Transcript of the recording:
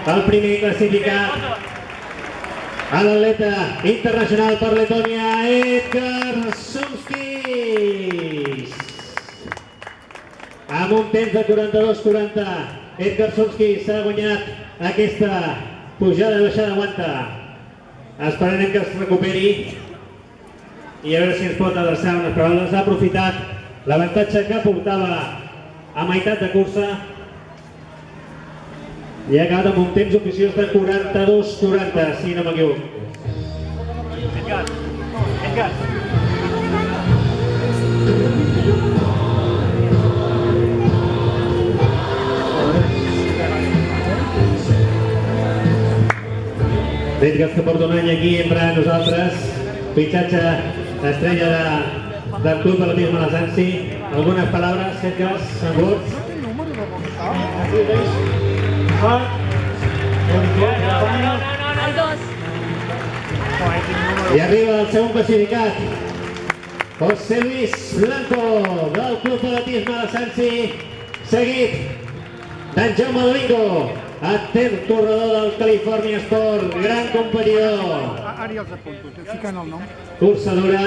el primer classificat, l'atleta internacional per Letònia, Edgar Sumskis. Amb un temps de 42-40, Edgar Sumskis s'ha guanyat aquesta pujada i baixada aguanta. Esperarem que es recuperi i a veure si ens pot adreçar unes paraules. Ha aprofitat l'avantatge que portava a meitat de cursa i ha acabat amb un temps oficiós de 42-40, si no m'equivoco. Edgar, que porta un any aquí entre nosaltres, fitxatge estrella del Club Atletisme de Sansi. Algunes paraules, Edgar, en vots? I arriba el segon classificat, José Luis Blanco, del Club Atletisme de Sansi, seguit d'en Jaume Domingo, etern corredor del California Sport, gran competidor. Ara ja els apunto, ficant el nom. Cursa dura,